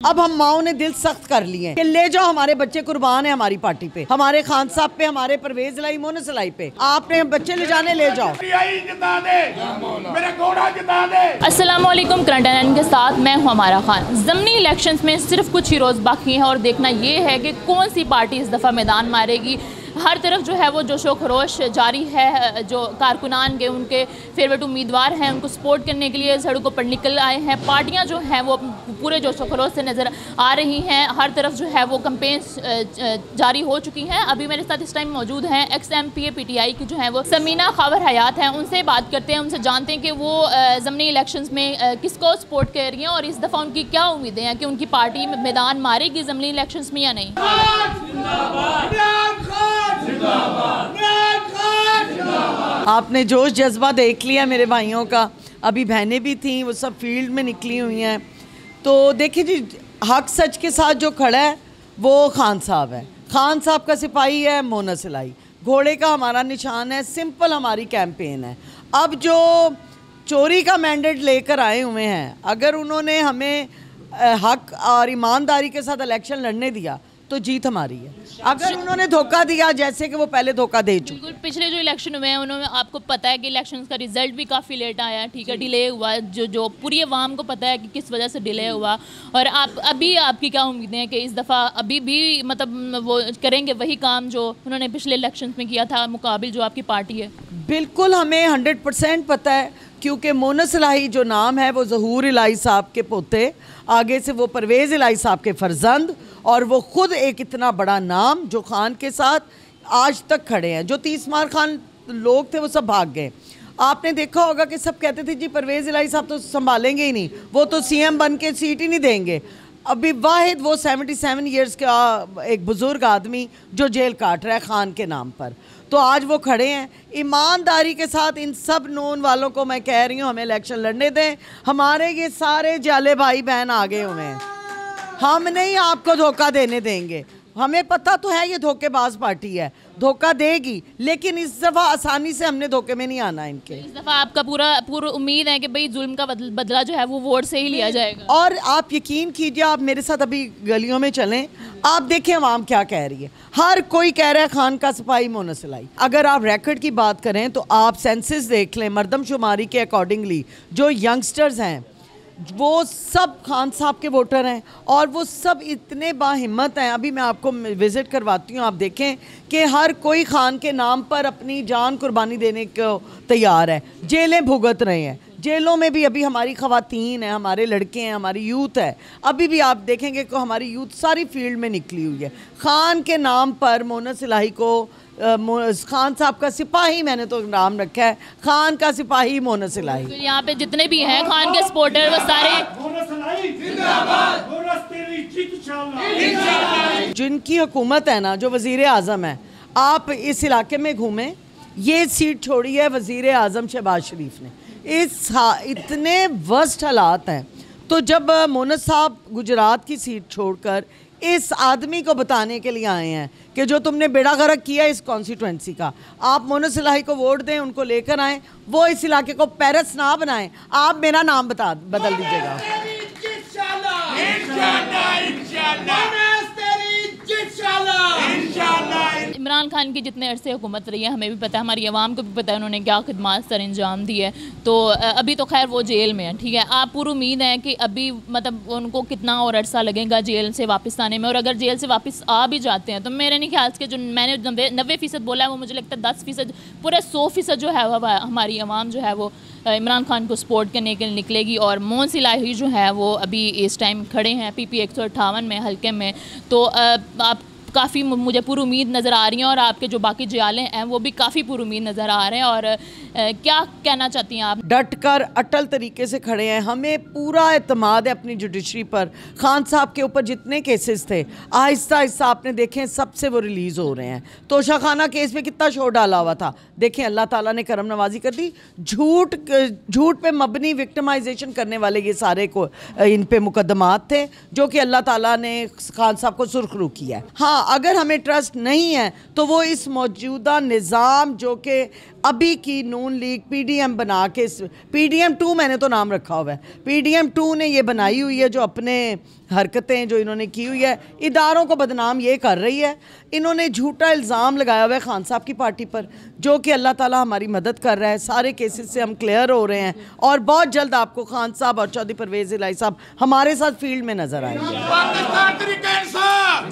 अब हम माओ ने दिल सख्त कर लिए कि ले जाओ, हमारे बच्चे कुर्बान है हमारी पार्टी पे, हमारे खान साहब पे, हमारे परवेज लाई मोनस लाई पे। आपने बच्चे ले जाने ले जाओ। अस्सलाम वालेकुम, करंट अफेयर के साथ मैं हूं हमारा खान। ज़मीनी इलेक्शंस में सिर्फ कुछ ही रोज़ बाकी हैं और देखना ये है कि कौन सी पार्टी इस दफ़ा मैदान मारेगी। हर तरफ जो है वो जोशो खरोश जारी है। जो कारकुनान के उनके फेवरेट उम्मीदवार हैं उनको सपोर्ट करने के लिए सड़कों पर निकल आए हैं। पार्टियां जो हैं वो पूरे जोशो खरोश से नज़र आ रही हैं। हर तरफ जो है वो कैंपेन्स जारी हो चुकी हैं। अभी मेरे साथ इस टाइम मौजूद हैं XMPA PTI की जो है वो समीना खावर हयात हैं। उनसे बात करते हैं, उनसे जानते हैं कि वो ज़मीनी इलेक्शंस में किसको सपोर्ट कर रही हैं और इस दफ़ा उनकी क्या उम्मीदें हैं कि उनकी पार्टी मैदान मारेगी ज़मीनी इलेक्शंस में या नहीं। आपने जोश जज्बा देख लिया मेरे भाइयों का। अभी बहनें भी थीं, वो सब फील्ड में निकली हुई हैं। तो देखिए जी, हक सच के साथ जो खड़ा है वो खान साहब है। खान साहब का सिपाही है मोनस लाई, घोड़े का हमारा निशान है। सिंपल हमारी कैंपेन है। अब जो चोरी का मैंडेट लेकर आए हुए हैं, अगर उन्होंने हमें हक और ईमानदारी के साथ इलेक्शन लड़ने दिया तो जीत हमारी है। अगर उन्होंने धोखा दिया, जैसे कि वो पहले धोखा दे चुके। बिल्कुल, पिछले जो इलेक्शन हुए हैं उन्होंने, आपको पता है कि इलेक्शन का रिजल्ट भी काफ़ी लेट आया, ठीक है, डिले हुआ। जो पूरी अवाम को पता है कि किस वजह से डिले हुआ। और आपकी क्या उम्मीदें हैं कि इस दफ़ा अभी भी मतलब वो करेंगे वही काम जो उन्होंने पिछले इलेक्शन में किया था, मुकाबिल जो आपकी पार्टी है? बिल्कुल, हमें 100% पता है, क्योंकि मोनस इलाही जो नाम है वो ज़हूर इलाही साहब के पोते, आगे से वो परवेज़ इलाही साहब के फर्जंद, और वो ख़ुद एक इतना बड़ा नाम जो खान के साथ आज तक खड़े हैं। जो 30 मार खान लोग थे वो सब भाग गए। आपने देखा होगा कि सब कहते थे जी परवेज़ इलाही साहब तो संभालेंगे ही नहीं, वो तो CM बन के सीट ही नहीं देंगे। अभी वाहिद वो 77 ईयर्स का एक बुज़ुर्ग आदमी जो जेल काट रहा है खान के नाम पर, तो आज वो खड़े हैं। ईमानदारी के साथ इन सब नोन वालों को मैं कह रही हूँ, हमें इलेक्शन लड़ने दें। हमारे ये सारे जाले भाई बहन आगे हुए हैं, हम नहीं आपको धोखा देने देंगे। हमें पता तो है ये धोखेबाज पार्टी है, धोखा देगी, लेकिन इस दफ़ा आसानी से हमने धोखे में नहीं आना इनके। इस दफ़ा आपका पूरा उम्मीद है कि भाई जुल्म का बदला जो है वो वोट से ही लिया जाएगा। और आप यकीन कीजिए, आप मेरे साथ अभी गलियों में चलें, आप देखें अवाम क्या कह रही है। हर कोई कह रहा है खान का सिपाही मोनस इलाही। अगर आप रिकॉर्ड की बात करें तो आप सेंसस देख लें, मरदमशुमारी के अकॉर्डिंगली जो यंगस्टर्स हैं वो सब खान साहब के वोटर हैं और वो सब इतने बाहिम्मत हैं। अभी मैं आपको विज़िट करवाती हूँ, आप देखें कि हर कोई खान के नाम पर अपनी जान कुर्बानी देने को तैयार है। जेलें भुगत रहे हैं, जेलों में भी अभी हमारी ख़वातीन हैं, हमारे लड़के हैं, हमारी यूथ है। अभी भी आप देखेंगे कि हमारी यूथ सारी फील्ड में निकली हुई है। खान के नाम पर मोनस इलाही को खान साहब का सिपाही, मैंने तो नाम रखा है खान का सिपाही मोनस इलाही। तो यहाँ पे जितने भी हैं खान के सपोर्टर वो सारे, जिनकी हुकूमत है ना, जो वज़ीर आज़म है, आप इस इलाके में घूमें, ये सीट छोड़ी है वज़ीर आज़म शहबाज शरीफ ने। इतने वर्स्ट हालात हैं। तो जब मोनस साहब गुजरात की सीट छोड़कर इस आदमी को बताने के लिए आए हैं कि जो तुमने बेड़ा गर्क किया इस कॉन्स्टिट्यूंसी का, आप मोनस इलाही को वोट दें, उनको लेकर आएँ, वो इस इलाके को पेरिस ना बनाएं, आप मेरा नाम बदल दीजिएगा। इमरान खान की जितने अरसे हुकूमत रही है हमें भी पता है, हमारी आवाम को भी पता है उन्होंने क्या खिदमत सर अंजाम दी है। तो अभी तो खैर वो जेल में है, ठीक है। आप पूरी उम्मीद है कि अभी मतलब उनको कितना और अरसा लगेगा जेल से वापस आने में, और अगर जेल से वापस आ भी जाते हैं तो मेरे नहीं ख्याल से जो मैंने 90% बोला है वो मुझे लगता है 10%, पूरे 100% जो है हमारी आवाम जो है वो इमरान खान को सपोर्ट करने के लिए निकलेगी। और मोनस इलाही जो है वो अभी इस टाइम खड़े हैं PP 158 में हल्के में। तो आप काफ़ी मुझे पूरी उम्मीद नज़र आ रही हैं और आपके जो बाकी जियाले हैं वो भी काफ़ी पूरी उम्मीद नज़र आ रहे हैं। और क्या कहना चाहती हैं आप? डट कर अटल तरीके से खड़े हैं, हमें पूरा एतमाद है अपनी जुडिशरी पर। खान साहब के ऊपर जितने केसेस थे आहिस्ता आहिस्ता आपने देखें सबसे वो रिलीज़ हो रहे हैं। तोशा खाना केस में कितना शोर डाला हुआ था, देखें अल्लाह ताला ने करम नवाजी कर दी। झूठ पे मबनी विक्टिमाइजेशन करने वाले ये सारे को इन पे मुकदमात थे जो कि अल्लाह ताला ने खान साहब को सुरखरू किया है। हाँ, अगर हमें ट्रस्ट नहीं है तो वो इस मौजूदा निज़ाम जो कि अभी की नून लीग पीडीएम बना के, पीडीएम 2 मैंने तो नाम रखा हुआ है, पीडीएम 2 ने ये बनाई हुई है जो अपने हरकतें जो इन्होंने की हुई है, इदारों को बदनाम ये कर रही है। इन्होंने झूठा इल्ज़ाम लगाया हुआ है खान साहब की पार्टी पर, जो कि अल्लाह ताला हमारी मदद कर रहा है। सारे केसेस से हम क्लियर हो रहे हैं और बहुत जल्द आपको खान साहब और चौधरी परवेज़ इलाही साहब हमारे साथ फील्ड में नजर आएंगे।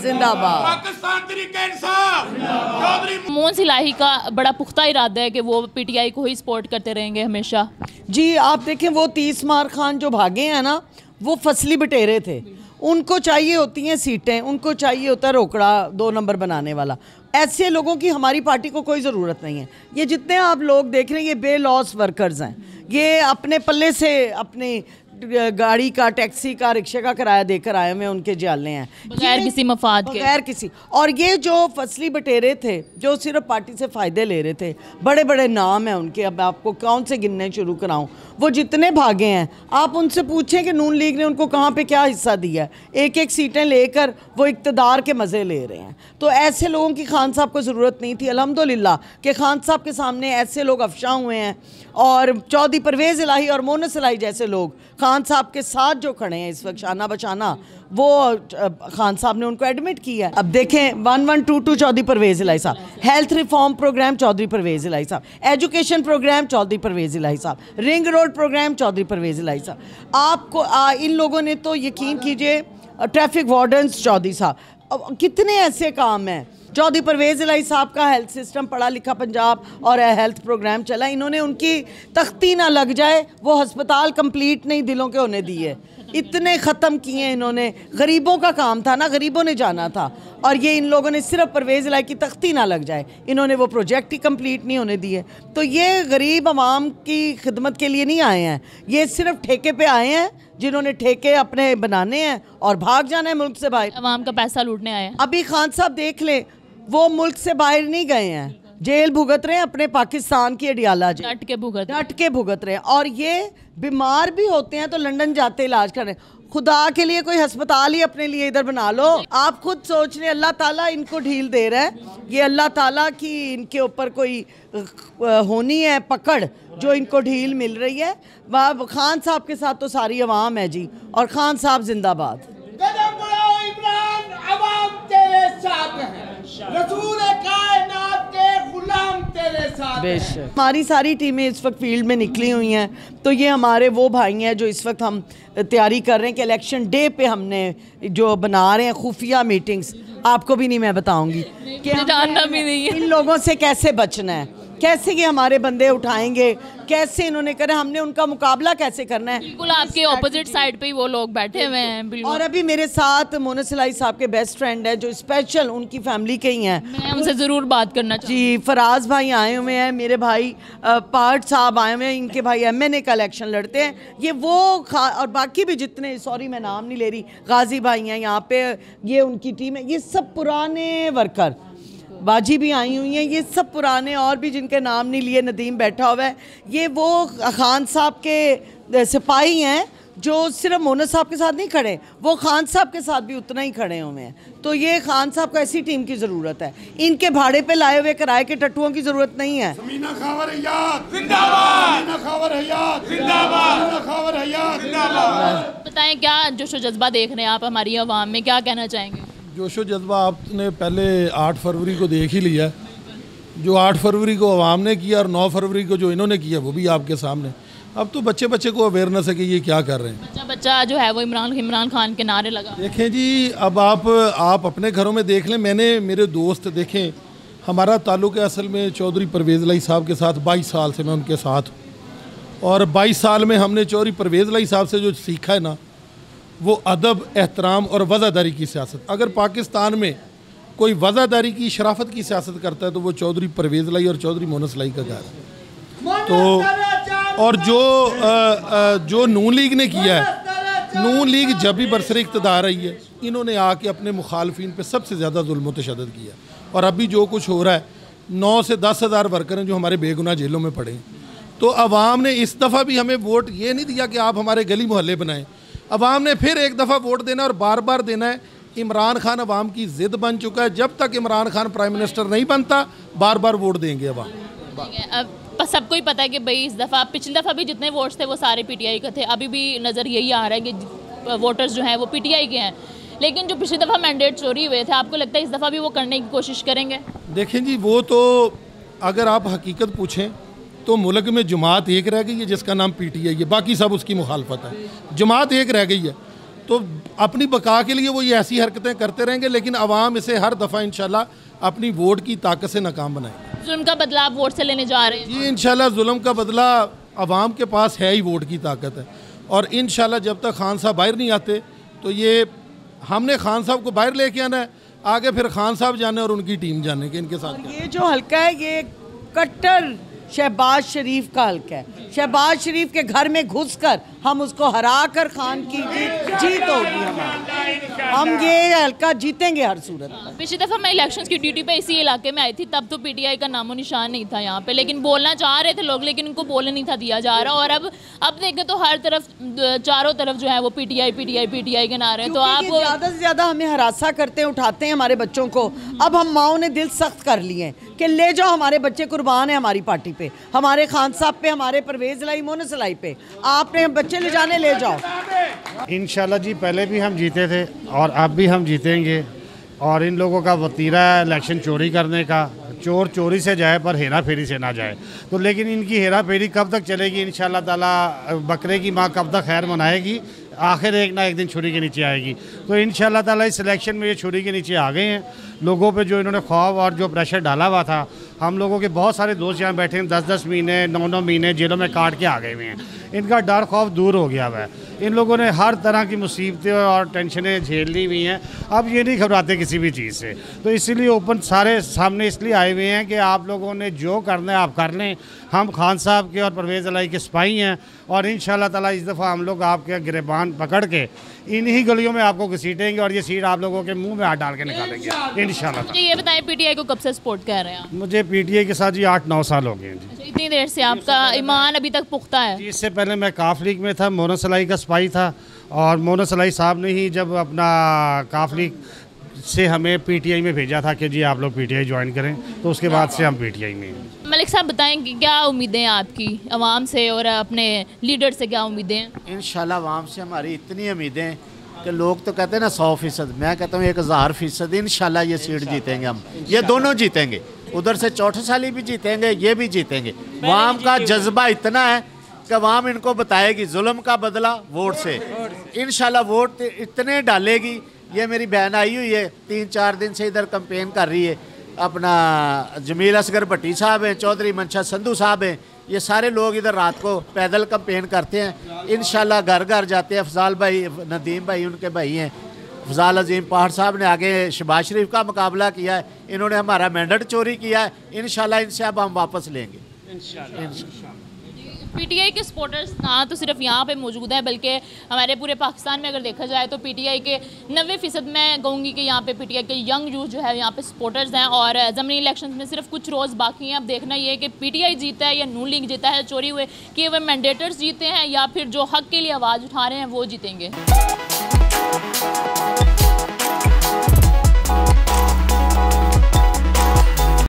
जिंदाबाद। मोहन इलाही का बड़ा पुख्ता इरादा है कि वो पीटीआई को ही सपोर्ट करते रहेंगे हमेशा। जी आप देखें, वो 30 मार खान जो भागे हैं ना, वो फसली बटेरे थे। उनको चाहिए होती हैं सीटें, उनको चाहिए होता है रोकड़ा 2 नंबर बनाने वाला। ऐसे लोगों की हमारी पार्टी को कोई ज़रूरत नहीं है। ये जितने आप लोग देख रहे हैं ये बेलॉस वर्कर्स हैं, ये अपने पल्ले से अपनी गाड़ी का, टैक्सी का, रिक्शे का किराया देकर आए हुए उनके जाले हैं, बगैर किसी मफाद के, बगैर किसी। और ये जो फसली बटेरे थे जो सिर्फ पार्टी से फ़ायदे ले रहे थे, बड़े बड़े नाम हैं उनके, अब आपको कौन से गिनने शुरू कराऊं, वो जितने भागे हैं आप उनसे पूछें कि नून लीग ने उनको कहाँ पे क्या हिस्सा दिया है। एक एक सीटें लेकर वो इक़्तिदार के मज़े ले रहे हैं। तो ऐसे लोगों की खान साहब को ज़रूरत नहीं थी। अल्हम्दुलिल्लाह कि खान साहब के सामने ऐसे लोग अफशा हुए हैं और चौधरी परवेज़ इलाही और मोहन इलाही जैसे लोग खान साहब के साथ जो खड़े हैं इस वक्त शाना बशाना, वो खान साहब ने उनको एडमिट किया है। अब देखें 1122 Chaudhary Parvez Elahi sahab, health reform programme Chaudhary Parvez Elahi sahab, education programme Chaudhary Parvez Elahi sahab, ring road programme Chaudhary Parvez Elahi sahab. आपको इन लोगों ने तो यकीन कीजिए, ट्रैफिक वार्डन्स चौधरी साहब, कितने ऐसे काम हैं। चौधरी परवेज़ इलाही साहब का हेल्थ सिस्टम पढ़ा लिखा पंजाब और हेल्थ प्रोग्राम चला, इन्होंने उनकी तख्ती ना लग जाए वो अस्पताल कंप्लीट नहीं दिलों के होने दिए, इतने ख़त्म किए इन्होंने। गरीबों का काम था ना, गरीबों ने जाना था, और ये इन लोगों ने सिर्फ परवेज़ इलाही की तख्ती ना लग जाए, इन्होंने वो प्रोजेक्ट ही कंप्लीट नहीं होने दिए। तो ये गरीब आवाम की खिदमत के लिए नहीं आए हैं, ये सिर्फ ठेके पे आए हैं जिन्होंने ठेके अपने बनाने हैं और भाग जाना है मुल्क से बाहर, अवाम का पैसा लूटने आए हैं। अभी खान साहब देख ले, वो मुल्क से बाहर नहीं गए हैं, जेल भुगत रहे हैं अपने पाकिस्तान की अडियाला, डट के भुगत रहे हैं। और ये बीमार भी होते हैं तो लंदन जाते इलाज कर रहे हैं। खुदा के लिए कोई अस्पताल ही अपने लिए इधर बना लो। आप खुद सोच रहे, अल्लाह ताला इनको ढील दे रहा है, ये अल्लाह ताला की इनके ऊपर कोई होनी है पकड़ जो इनको ढील मिल रही है। वह खान साहब के साथ तो सारी अवाम है जी, और खान साहब जिंदाबाद। हमारी सारी टीमें इस वक्त फील्ड में निकली हुई हैं, तो ये हमारे वो भाई हैं जो इस वक्त हम तैयारी कर रहे हैं कि इलेक्शन डे पे हमने जो बना रहे हैं खुफिया मीटिंग्स, आपको भी नहीं मैं बताऊंगी कि जानना भी नहीं है इन लोगों से कैसे बचना है, कैसे ये हमारे बंदे उठाएंगे, कैसे इन्होंने करा, हमने उनका मुकाबला कैसे करना है। बिल्कुल आपके ऑपोजिट साइड पे ही वो लोग बैठे हुए हैं बिल्कुल। और अभी मेरे साथ मोहन इलाही साहब के बेस्ट फ्रेंड है जो स्पेशल उनकी फैमिली के ही हैं, मैं उनसे ज़रूर बात करना चाहूँगी। जी फराज भाई आए हुए हैं, मेरे भाई पार्ट साहब आए हुए हैं, इनके भाई MNA का इलेक्शन लड़ते हैं। ये वो और बाकी भी जितने, सॉरी मैं नाम नहीं ले रही, गाजी भाई हैं यहाँ पे, ये उनकी टीम है, ये सब पुराने वर्कर, बाजी भी आई हुई हैं, ये सब पुराने, और भी जिनके नाम नहीं लिए, नदीम बैठा हुआ है, ये वो खान साहब के सिपाही हैं जो सिर्फ मोहन साहब के साथ नहीं खड़े, वो खान साहब के साथ भी उतना ही खड़े हुए हैं। तो ये खान साहब को ऐसी टीम की ज़रूरत है, इनके भाड़े पे लाए हुए किराए के टट्टुओं की ज़रूरत नहीं है। मीना खावर हयात जिंदाबाद, मीना खावर हयात जिंदाबाद, मीना खावर हयात जिंदाबाद। बताएं क्या जोशो जज्बा देख रहे हैं आप हमारी आवाम में, क्या कहना चाहेंगे? जोशो जज्बा आपने पहले 8 फरवरी को देख ही लिया, जो 8 फरवरी को आवाम ने किया और 9 फरवरी को जो इन्होंने किया वो भी आपके सामने। अब तो बच्चे बच्चे को अवेयरनेस है कि ये क्या कर रहे हैं। बच्चा जो है वो इमरान खान के नारे लगा। देखें जी, अब आप अपने घरों में देख लें, मेरे दोस्त देखें, हमारा ताल्लुक़ है असल में चौधरी परवेज़ इलाही साहब के साथ 22 साल से मैं उनके साथ हूँ, और 22 साल में हमने चौधरी परवेज़ इलाही साहब से जो सीखा है ना, वो अदब, एहतराम और वज़ादारी की सियासत। अगर पाकिस्तान में कोई वज़ादारी की, शराफत की सियासत करता है तो वो चौधरी परवेज़ इलाही और चौधरी मोहन इलाही का घर है। तो और जो नून लीग ने किया है, नून लीग जब भी बरसर इक़्तिदार रही है, इन्होंने आके अपने मुखालफिन पे सबसे ज़्यादा जुल्म व तशद्दुद किया। और अभी जो कुछ हो रहा है, 9 से 10 हज़ार वर्कर हैं जो हमारे बेगुनाह जेलों में पड़े हैं। तो अवाम ने इस दफ़ा भी हमें वोट ये नहीं दिया कि आप हमारे गली मोहल्ले बनाएं, अवाम ने फिर एक दफ़ा वोट देना और बार बार देना है। इमरान खान अवाम की ज़िद बन चुका है, जब तक इमरान खान प्राइम मिनिस्टर नहीं बनता बार बार वोट देंगे अवाम। अब सबको ही पता है कि भाई इस दफ़ा, पिछली दफ़ा भी जितने वोट्स थे वो सारे पीटीआई के थे, अभी भी नज़र यही आ रहा है कि वोटर्स जो हैं वो पीटीआई के हैं। लेकिन जो पिछली दफ़ा मैंडेट चोरी हुए थे, आपको लगता है इस दफ़ा भी वो करने की कोशिश करेंगे? देखें जी, वो तो अगर आप हकीकत पूछें तो मुल्क में जमात एक रह गई है जिसका नाम पीटीआई है, बाकी सब उसकी मुखालफत है। जमात एक रह गई है तो अपनी बका के लिए वो ये ऐसी हरकतें करते रहेंगे, लेकिन अवाम इसे हर दफ़ा इंशाल्लाह अपनी वोट की ताकत से नाकाम बनाएगी। जुल्म का बदला आप वोट से लेने जा रहे हैं? जी इंशाल्लाह जुल्म का बदला अवाम के पास है ही, वोट की ताकत है। और इंशाल्लाह जब तक खान साहब बाहर नहीं आते तो ये हमने खान साहब को बाहर लेके आना है, आगे फिर खान साहब जाने और उनकी टीम जाने के इनके साथ। ये जो हल्का है ये कट्टर शहबाज शरीफ का हल्का है। शहबाज शरीफ के घर में घुसकर हम उसको हरा कर खान की जीत होगी हमारी। हम ये हल्का जीतेंगे हर सूरत में। पिछली दफ़ा मैं इलेक्शंस की ड्यूटी पे इसी इलाके में आई थी, तब तो पीटीआई का नामो निशान नहीं था यहाँ पे, लेकिन बोलना चाह रहे थे लोग, लेकिन उनको बोलने नहीं था दिया जा रहा। और अब देखें तो हर तरफ, चारों तरफ जो है वो पीटीआई पीटीआई पीटीआई के नारे। तो आप ज़्यादा से ज़्यादा हमें हरासा करते हैं, उठाते हैं हमारे बच्चों को। अब हम माओ ने दिल सख्त कर लिए हैं कि ले जाओ, हमारे बच्चे कुर्बान है हमारी पार्टी पे, हमारे खान साहब पे, हमारे परवेज़ इलाही, मोनस इलाही पे। आपने बच्चे ले जाने, ले जाओ। इंशाल्लाह जी, पहले भी हम जीते थे और अब भी हम जीतेंगे। और इन लोगों का वतीरा है इलेक्शन चोरी करने का। चोर चोरी से जाए पर हेरा फेरी से ना जाए। तो लेकिन इनकी हेरा फेरी कब तक चलेगी? इंशाल्लाह ताला बकरे की माँ कब तक खैर मनाएगी? आखिर एक ना एक दिन छुरी के नीचे आएगी। तो इंशाल्लाह ताला इस इलेक्शन में ये छुरी के नीचे आ गए हैं। लोगों पे जो इन्होंने खौफ और जो प्रेशर डाला हुआ था, हम लोगों के बहुत सारे दोस्त यहाँ बैठे हैं 10-10 महीने 9-9 महीने जेलों में काट के आ गए हुए हैं। इनका डर खौफ दूर हो गया हुआ है। इन लोगों ने हर तरह की मुसीबतें और टेंशनें झेल ली हुई हैं, अब ये नहीं घबराते किसी भी चीज़ से। तो इसीलिए ओपन सारे सामने इसलिए आए हुए हैं कि आप लोगों ने जो करना है आप कर लें। हम खान साहब के और परवेज़ इलाही के सिपाही हैं और इंशाल्लाह ताला इस दफ़ा हम लोग आपके गिरबान पकड़ के इन्हीं गलियों में आपको घसीटेंगे और ये सीट आप लोगों के मुंह में हाथ डाल के निकालेंगे इंशाल्लाह। मुझे ये बताएं, पीटीआई को कब से सपोर्ट कर रहे हैं आप? मुझे पीटीआई के साथ जी 8-9 साल हो गए हैं जी। इतनी देर से आपका ईमान अभी तक पुख्ता है? जी, इससे पहले मैं काफ लीग में था, मोनस इलाही का सिपाही था और मोनस इलाही साहब ने ही जब अपना काफ लीग से हमें पीटीआई में भेजा था कि जी आप लोग पीटीआई ज्वाइन करें, तो उसके बाद से हम पीटीआई में हैं। मलिक साहब बताएं कि क्या उम्मीदें हैं आपकी अवाम से और अपने लीडर से, क्या उम्मीदें हैं? इंशाल्लाह अवाम से हमारी इतनी उम्मीदें कि लोग तो कहते हैं ना 100%, मैं कहता हूँ 1000% इंशाल्लाह ये सीट जीतेंगे हम। ये दोनों जीतेंगे, उधर से चौथे साली भी जीतेंगे, ये भी जीतेंगे। अवाम का जज्बा इतना है कि अवाम इनको बताएगी जुल्म का बदला वोट से। इंशाल्लाह वोट इतने डालेगी। ये मेरी बहन आई हुई है 3-4 दिन से इधर कैंपेन कर रही है। अपना जमील असगर भट्टी साहब हैं, चौधरी मंशा संधू साहब हैं, ये सारे लोग इधर रात को पैदल कैंपेन करते हैं। इंशाल्लाह घर घर जाते हैं। अफजाल भाई, नदीम भाई उनके भाई हैं। अफजाल अजीम पहाड़ साहब ने आगे शहबाज शरीफ का मुकाबला किया है, इन्होंने हमारा मैंडेट चोरी किया है। इंशाल्लाह इनसे अब हम वापस लेंगे इंशाल्लाह। पीटीआई के सपोर्टर्स ना तो सिर्फ यहाँ पे मौजूद हैं, बल्कि हमारे पूरे पाकिस्तान में अगर देखा जाए तो पीटीआई के 90% मैं कहूँगी कि यहाँ पे पीटीआई के यंग यूथ जो है यहाँ पे सपोर्टर्स हैं। और ज़मीनी इलेक्शन में सिर्फ कुछ रोज़ बाकी हैं। अब देखना ये है कि पीटीआई जीता है या नून लीग जीता है, चोरी हुए कि वह मैंडेटर्स जीते हैं या फिर जो हक के लिए आवाज़ उठा रहे हैं वो जीतेंगे।